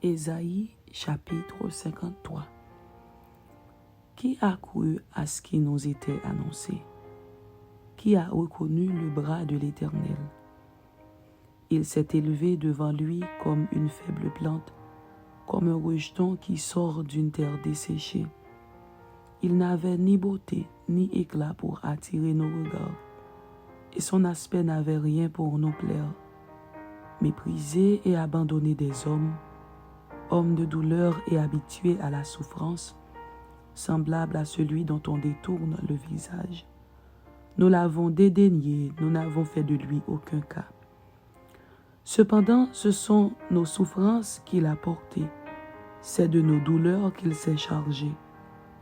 Ésaïe chapitre 53. Qui a cru à ce qui nous était annoncé? Qui a reconnu le bras de l'Éternel? Il s'est élevé devant lui comme une faible plante, comme un rejeton qui sort d'une terre desséchée. Il n'avait ni beauté ni éclat pour attirer nos regards, et son aspect n'avait rien pour nous plaire. Méprisé et abandonné des hommes, homme de douleur et habitué à la souffrance, semblable à celui dont on détourne le visage. Nous l'avons dédaigné, nous n'avons fait de lui aucun cas. Cependant, ce sont nos souffrances qu'il a portées, c'est de nos douleurs qu'il s'est chargé,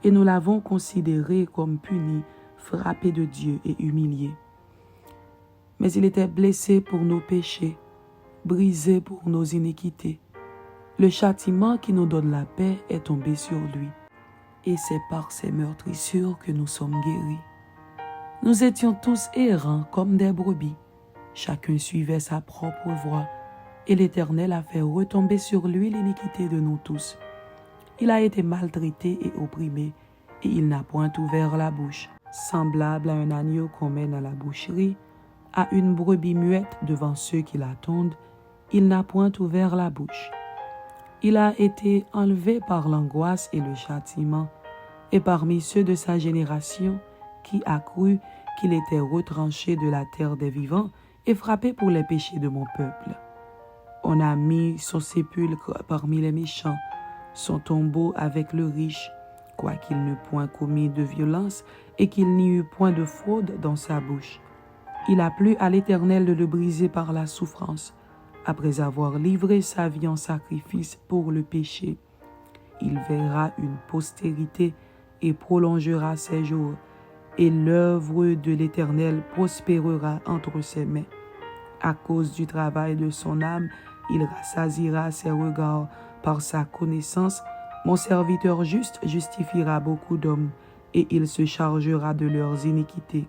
et nous l'avons considéré comme puni, frappé de Dieu et humilié. Mais il était blessé pour nos péchés, brisé pour nos iniquités. Le châtiment qui nous donne la paix est tombé sur lui, et c'est par ses meurtrissures que nous sommes guéris. Nous étions tous errants comme des brebis, chacun suivait sa propre voie, et l'Éternel a fait retomber sur lui l'iniquité de nous tous. Il a été maltraité et opprimé, et il n'a point ouvert la bouche, semblable à un agneau qu'on mène à la boucherie, à une brebis muette devant ceux qui l'attendent, il n'a point ouvert la bouche. Il a été enlevé par l'angoisse et le châtiment, et parmi ceux de sa génération, qui a cru qu'il était retranché de la terre des vivants et frappé pour les péchés de mon peuple. On a mis son sépulcre parmi les méchants, son tombeau avec le riche, quoiqu'il n'eût point commis de violence et qu'il n'y eût point de fraude dans sa bouche. Il a plu à l'Éternel de le briser par la souffrance, après avoir livré sa vie en sacrifice pour le péché. Il verra une postérité et prolongera ses jours, et l'œuvre de l'Éternel prospérera entre ses mains. À cause du travail de son âme, il rassasiera ses regards par sa connaissance. Mon serviteur juste justifiera beaucoup d'hommes, et il se chargera de leurs iniquités.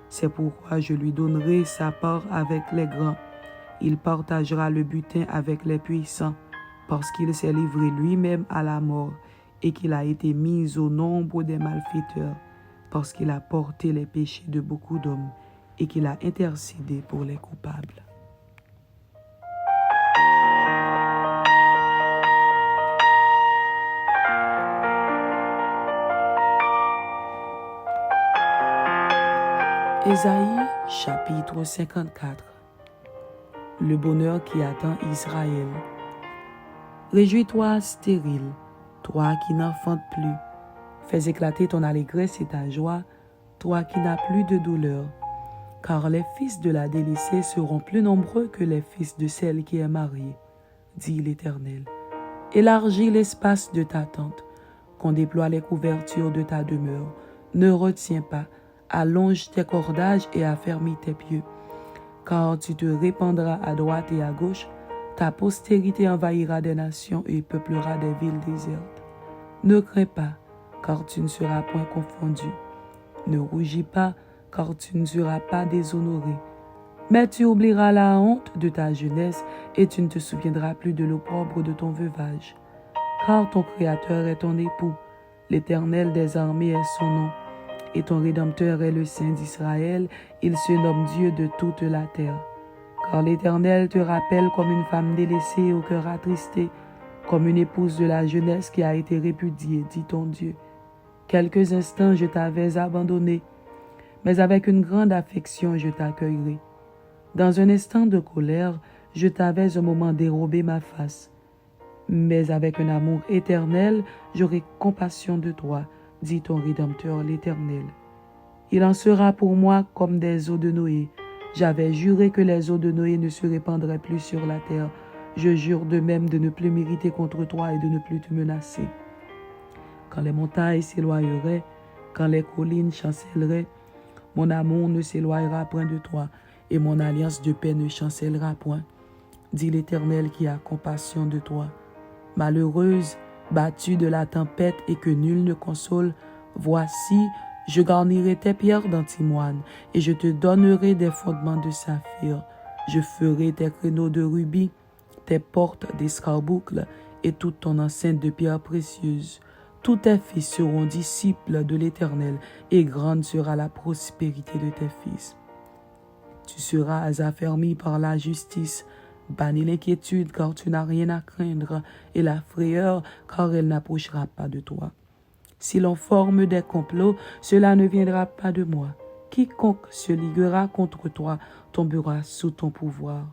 C'est pourquoi je lui donnerai sa part avec les grands. Il partagera le butin avec les puissants, parce qu'il s'est livré lui-même à la mort, et qu'il a été mis au nombre des malfaiteurs, parce qu'il a porté les péchés de beaucoup d'hommes, et qu'il a intercédé pour les coupables. Ésaïe chapitre 54. Le bonheur qui attend Israël. Réjouis-toi, stérile, toi qui n'enfantes plus. Fais éclater ton allégresse et ta joie, toi qui n'as plus de douleur. Car les fils de la délaissée seront plus nombreux que les fils de celle qui est mariée, dit l'Éternel. Élargis l'espace de ta tente, qu'on déploie les couvertures de ta demeure. Ne retiens pas, allonge tes cordages et affermis tes pieux. Car tu te répandras à droite et à gauche, ta postérité envahira des nations et peuplera des villes désertes. Ne crains pas, car tu ne seras point confondu. Ne rougis pas, car tu ne seras pas déshonoré. Mais tu oublieras la honte de ta jeunesse et tu ne te souviendras plus de l'opprobre de ton veuvage. Car ton Créateur est ton époux, l'Éternel des armées est son nom, et ton Rédempteur est le Saint d'Israël, il se nomme Dieu de toute la terre. Car l'Éternel te rappelle comme une femme délaissée au cœur attristé, comme une épouse de la jeunesse qui a été répudiée, dit ton Dieu. Quelques instants je t'avais abandonné, mais avec une grande affection je t'accueillerai. Dans un instant de colère, je t'avais un moment dérobé ma face. Mais avec un amour éternel, j'aurai compassion de toi, dit ton Rédempteur l'Éternel. Il en sera pour moi comme des eaux de Noé. J'avais juré que les eaux de Noé ne se répandraient plus sur la terre. Je jure de même de ne plus m'irriter contre toi et de ne plus te menacer. Quand les montagnes s'éloigneraient, quand les collines chancelleraient, mon amour ne s'éloignera point de toi, et mon alliance de paix ne chancellera point, dit l'Éternel qui a compassion de toi. Malheureuse, battue de la tempête et que nul ne console, voici, je garnirai tes pierres d'antimoine, et je te donnerai des fondements de saphir. Je ferai tes créneaux de rubis, tes portes d'escarboucle, et toute ton enceinte de pierres précieuses. Tous tes fils seront disciples de l'Éternel, et grande sera la prospérité de tes fils. Tu seras affermi par la justice, bannis l'inquiétude, car tu n'as rien à craindre, et la frayeur, car elle n'approchera pas de toi. Si l'on forme des complots, cela ne viendra pas de moi. Quiconque se liguera contre toi tombera sous ton pouvoir.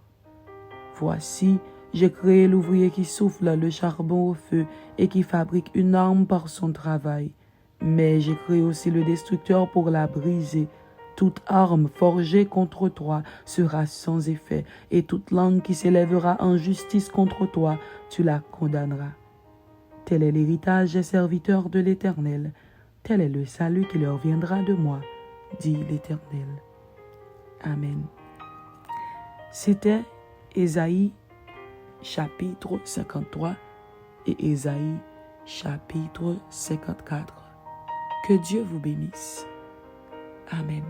Voici, j'ai créé l'ouvrier qui souffle le charbon au feu et qui fabrique une arme par son travail. Mais j'ai créé aussi le destructeur pour la briser. Toute arme forgée contre toi sera sans effet, et toute langue qui s'élèvera en justice contre toi, tu la condamneras. Tel est l'héritage des serviteurs de l'Éternel. Tel est le salut qui leur viendra de moi, dit l'Éternel. Amen. C'était Ésaïe chapitre 53 et Ésaïe chapitre 54. Que Dieu vous bénisse. Amen.